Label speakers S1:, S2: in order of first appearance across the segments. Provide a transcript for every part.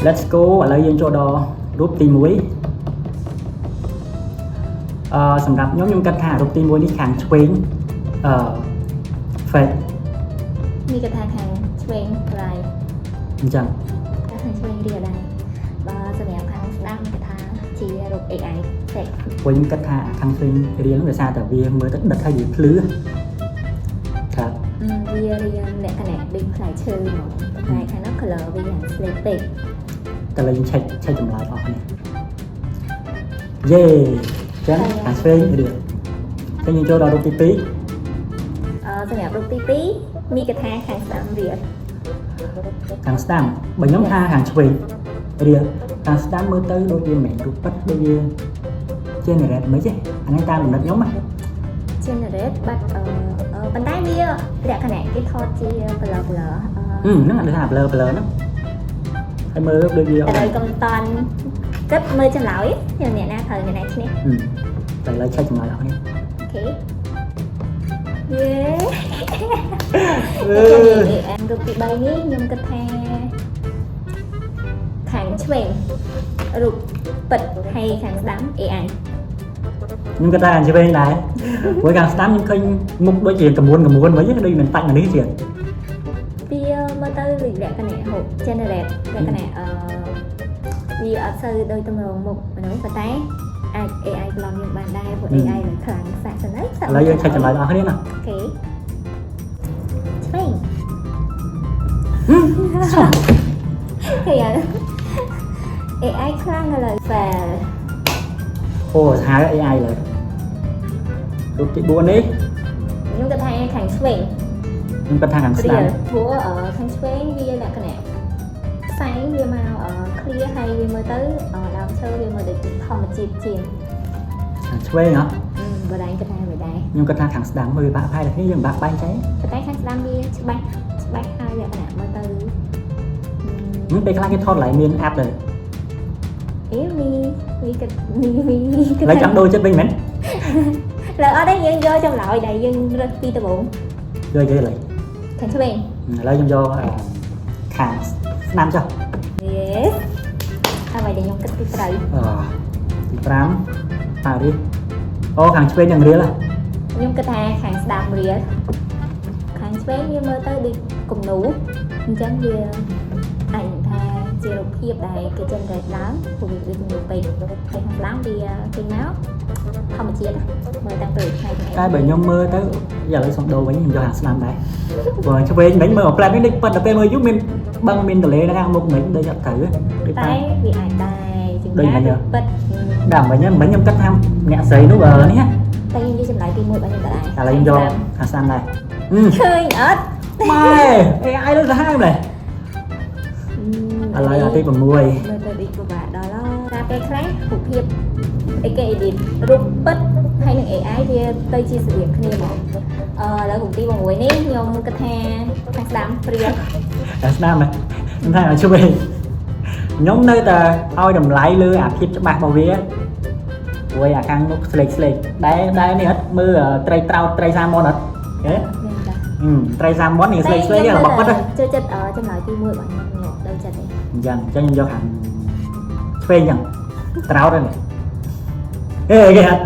S1: let's go ឥឡូវយើងចូលដល់រូបទី1សម្រាប់ខ្ញុំគិតថារូបទី1នេះខាងឆ្វេងfake
S2: មានគេថាខាងឆ្វេងក្រៃ
S1: អញ្ចឹង
S2: ខាងឆ្វេងរៀលដែរបើសម្រាប់ខាងស្ដាំគេថាជារូប AI fake
S1: ពួកខ្ញុំគិតថាខាងឆ្វេងរៀលនោះដោយសារតែវាមើលទៅដិតហើយវាភ្លឺครับ
S2: វារៀលលក្ខណៈដូចផ្លែឈើហ្មងតែខាងនោះ color វាយ៉ាង slate ពេក
S1: តែលេងឆែកចម្លើយអស់គ្នាយេចឹងខាងឆ្វេងរៀលតែយើងចូលដល់រូបទី2
S2: សម្រាប់រូបទី2មានគេថាខាងស្ដាំរៀល
S1: ខាងស្ដាំបើខ្ញុំថាខាងឆ្វេងរៀលខាងស្ដាំមើលទៅដូចវាមិនមែនរូបប៉ិតដូចវា generate មិនទេអានេះតាមដំណិតខ្ញុំណា
S2: generate បាត់ប៉ុន្តែវាលក្ខណៈគេថតជា blur
S1: ហ្នឹងគេថា blur ហ្នឹងហើយមើលដូចវា
S2: តែកុំតន់គិតមើលចម្លើយខ្ញុំអ្នកណាត្រូវអ្នកណាឈ្នះ
S1: តែឡើយឆែកចម្លើយអស់នេះ
S2: អូខេយេរូបទី3នេះខ្ញុំគិតថាខាងឆ្វេងរូបពិតហើយខាងស្ដាំ AI
S1: ខ្ញុំគិតថាខាងឆ្វេងដែរព្រោះខាងស្ដាំខ្ញុំឃើញមុខដូចជាកមួនវិញដូចមិនតាច់នេះទៀត
S2: វាមើលទៅលក្ខណៈហូប generate លក្ខណៈវាអត់សូវដូចតម្រងមុខមនុស្សប៉ុន្តែអាច AI ប្លង់យើងបានដែរព្រោះ AI នឹងខ្លាំងសាក់សិនហើយ
S1: ឥឡូវយើងឆែកចម្លើយអស់គ្នាណា
S2: អូខេឆ្វេងហេ AI ខ្លាំងឥឡូវ fail
S1: អូហៅ AI លើរូបទី4នេះ
S2: ខ្ញុំគិតថាខាងឆ្វេង
S1: ខ្ញុំគិតថាខាងស្ដាំ
S2: ព្រោះខាងឆ្វេងវាលក្ខណៈផ្សែងវាមក clear ហើយវាមើលទៅដើមឈើវាមើលដូចធម្មជាតិជាង
S1: ខាងឆ្វេងហ៎
S2: បើដែរគិតថាមិនដែរ
S1: ខ្ញុំគិតថាខាងស្ដាំវាបាក់ផែតែគ្នាយើងបាក់បែងចែ
S2: ប៉ុន្តែខាងស្ដាំវាច្បាស់ហើយលក្ខណៈមើលទៅ
S1: ពេលខ្លះគេថតឡើងមាន app ដែរ
S2: មីគិត
S1: ឡើយចាំដូរចិត្តវិញមែន
S2: ឡើយអត់ទេយើងយកចម្លើយដែលយើងរើសពីដំបូង
S1: យកឡើយ
S2: ខាងឆ្វេង
S1: ឥឡូវខ្ញុំយកខាងស្ដាំចុះ
S2: Yes អ្វីដែលខ្ញុំគិតពីត្រូវ
S1: ទី5ប៉ារីសអូខាងឆ្វេងនឹងរៀល
S2: ខ្ញុំគិតថាខាងស្ដាំរៀលខាងឆ្វេងវាមើលទៅដូចគំនូអញ្ចឹងវាអាចថាជារូបភាពដែលគេ generate ឡើងព្រោះវាដូចគំនូពេកហើយខាងស្ដាំវាចេញមកធម្មជាតិមើលតាំងពីថ្ងៃនេះ
S1: តែបើខ្ញុំមើលទៅឥឡូវសុំដូរវិញខ្ញុំយកខាងស្ដាំដែរព្រោះឆ្វេងមិញមើលផ្លែនេះដូចប៉ិតតែពេលមើលយូរមានបឹងមានទលេនៅខាងមុខមិញដូចអត់ត្រូវ
S2: តែវាអាចដែរជាងណាពិត
S1: ដល់មិញខ្ញុំគិតថាអ្នកស្រីនោះនេះ
S2: តែយើងនិយាយចម្លើយទី1របស់ខ្ញុំទៅដែរ
S1: ឥឡូវខ្ញុំយកខាងស្ដាំដែរ
S2: ឃើញអត់
S1: ម៉ែ AI លើសាហាវម្លេះឥឡូវទី6
S2: មើលទៅដូចពិបាកដល់តែពេលខ្លះរូបភាពឯគេ edit រូបពិតហើយនឹង AI វាទៅជាស្រដៀងគ្នាមកឥឡូវរូបទី6នេះខ្ញុំគិតថាខាងស្ដាំព្រាល
S1: ខាងស្ដាំហ៎ខ្ញុំថាឆ្វេងខ្ញុំនៅតែឲ្យតម្លៃលើអាភាពច្បាស់របស់វាព្រោះអាខាងមុខស្លេកដែរនេះអត់មើលត្រីត្រោតត្រីសាម៉ុនអត់ហេត្រីសាម៉ុននេះស្លេកនេះរបស់ពិត
S2: ចូលចិត្តចម្លើយទី1របស់ខ្ញុំចូលចិត្តទេ
S1: អញ្ចឹងខ្ញុំយកខាងឆ្វេងអញ្ចឹងត្រោតហ្នឹងហេគេអត់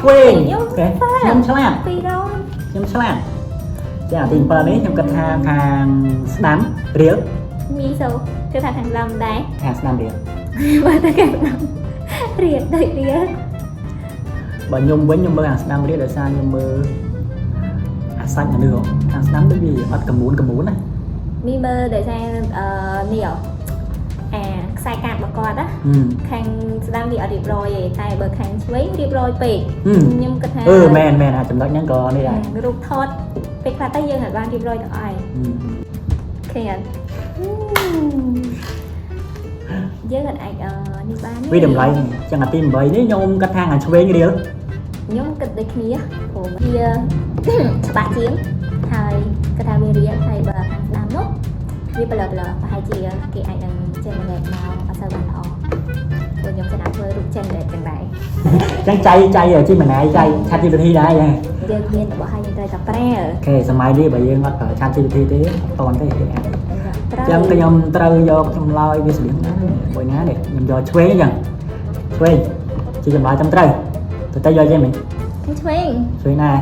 S1: ឆ្វេងខ្ញុំឆ្លាតខ្ញុំឆ្លាតចាទី7នេះខ្ញុំគិតថាខាងស្ដាំរៀល
S2: មីសូគឺថាខាងស្ដាំដែរ
S1: ខាងស្ដាំរៀល
S2: បើតែខាងស្ដាំរៀលដូចរៀល
S1: បើខ្ញុំវិញខ្ញុំមើលខាងស្ដាំរៀលដោយសារខ្ញុំមើលអាសាច់មនុស្សខាងស្ដាំដូចវាអត់កមូនណា
S2: មីមើលដោយសារនេះខ្សែកាតរបស់គាត់ណាខាងស្ដាំវាអត់រៀបរយទេតែបើខាងឆ្វេងរៀបរយពេកខ្ញុំគិតថា
S1: មែនអាចចំណុចហ្នឹងក៏នេះដែរ
S2: រូបថតពេលខ្លះទៅយើងអាចបានរៀបរយទាំងអស់ហើយឃើញអត់យើងអាចនេះបាន
S1: វាតម្លៃចឹងអាទី8នេះខ្ញុំគិតថាខាងឆ្វេងរៀល
S2: ខ្ញុំគិតដូចគ្នាព្រោះវាច្បាស់ជាងហើយគិតថាវារៀលហើយបើខាងស្ដាំនោះ វាប្លឺប្រហែលជាគេអាចនឹង generate មកអត់សូវបានល្អព្រោះខ្ញុំចំណាំធ្វើរូប generate ចឹងដែរ
S1: chẳng chay ở trên mình này chay chat GPT đây nè
S2: យើងមានរបស់ហើយយើងត្រូវតែប្រើ
S1: ok សម័យនេះបើយើងអត់ប្រើ chat GPT ទេអត់តទេគេអាច
S2: ត្រូវ
S1: ចឹងខ្ញុំត្រូវយកចម្លើយវាស្លៀងណាមួយណានេះខ្ញុំយកឆ្វេងចឹងឆ្វេងជាចម្លើយត្រឹមត្រូវទៅយកចេះមិញ
S2: ខ្ញុំឆ្វេង
S1: ឆ្វេងណា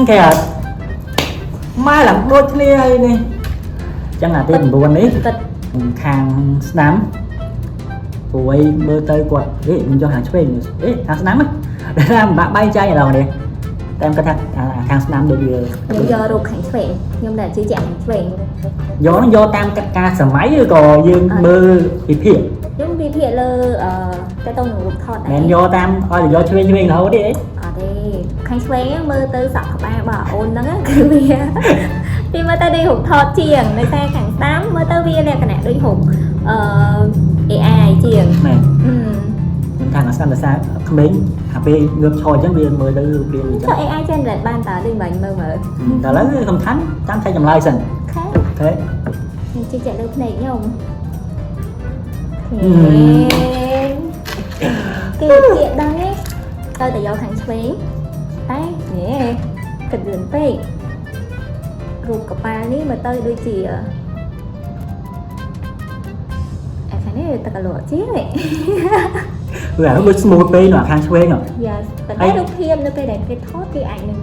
S1: គេអត់ម៉ែឡើងដូចគ្នាហើយនេះចឹងអាទី9នេះ
S2: គិត
S1: ខាងស្ដាំព្រួយមើលទៅគាត់ខ្ញុំយកខាងឆ្វេងខាងស្ដាំតែថាបាក់បែកចែកឥឡូវនេះតែគាត់ថាខាងស្ដាំដូចវា
S2: ខ្ញុំយករូបខាងឆ្វេងខ្ញុំដែលជឿជាក់ខាងឆ្វេង
S1: យកតាមការសម័យឬក៏យើងមើលវិភាគ
S2: ខ្ញុំវិភាគលើតែទៅនឹងរូបថត
S1: មែនយកតាមឲ្យយកឆ្វេងរហូតទេ
S2: អត់ទេខាងឆ្វេងមើលទៅសក់ក្បាលរបស់អូនហ្នឹងគឺវា ពីមើលទៅដូចរូបថតជាងនៅតែខាងស្ដាំមើលទៅវាលក្ខណៈដូចរូបAI ជាង
S1: មែនខ្ញុំថាខាងស្ដាំតែសារក្មេងអាពេលងើបឈរអញ្ចឹងវាមើលទៅរូបរាងអញ្ចឹ
S2: ចុះ
S1: ង
S2: AI generate បានតើដូចមិនមើលមើល
S1: តែឥឡូវគឺសំខាន់ចាំតែចម្លើយសិន
S2: ខេ
S1: អូខេ
S2: ខ្ញុំជឿជាក់លើភ្នែកខ្ញុំគេទៀតដែរទៅតែយកខាងឆ្វេងតែនេះគិតលឿនពេករូបកប៉ាល់នេះមើលទៅដូចជាខាងនេះតកលក់ជាងនេះ
S1: វាដូច smooth ពេកនៅខាងឆ្វេងហ៎
S2: Yes តែរូបភាពនៅពេលដែលគេថតគេអាចនឹង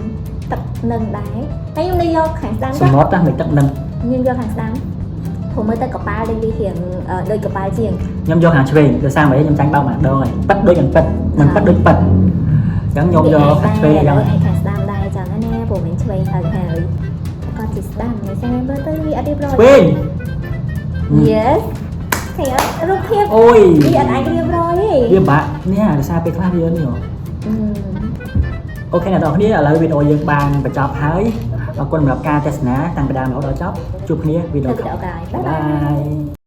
S2: ទឹកនឹងដែរតែខ្ញុំនៅយកខាងស្ដាំ
S1: សមុទ្រមិនទឹកនឹង
S2: ខ្ញុំយកខាងស្ដាំព្រោះមើលទៅកប៉ាល់ដូចវារៀងដូចកប៉ាល់ជាង
S1: ខ្ញុំយកខាងឆ្វេងដោយសារមិនខ្ញុំចាញ់បោកម្ដងហើយប៉ិតដូចមិនប៉ិតមិនប៉ិតដូចប៉ិតអញ្ចឹងខ្ញុំយកខាងឆ្វេងអញ្ចឹង
S2: ឯខាងស្ដាំដែរចឹងណាព្រោះមិនឆ្វេងហើយហើយក៏ជាស្ដាំតែចាំមើលទៅវាអត់រៀបរយ
S1: ឆ្វេង
S2: Yes ឃើញអត់រូបភាព
S1: អូយ
S2: វាអត់អាចរៀបរយទេ
S1: វាបាក់នេះដោយសារពេលខ្លះវានេះអូខេអ្នកនរគ្នាឥឡូវវីដេអូយើងបានបញ្ចប់ហើយអរគុណសម្រាប់ការទស្សនាតាំងពីដើមរហូតដល់ចប់ជួបគ្នាវីដេអូ
S2: ទៅវីដេអូក្រោយបាយ
S1: បាយ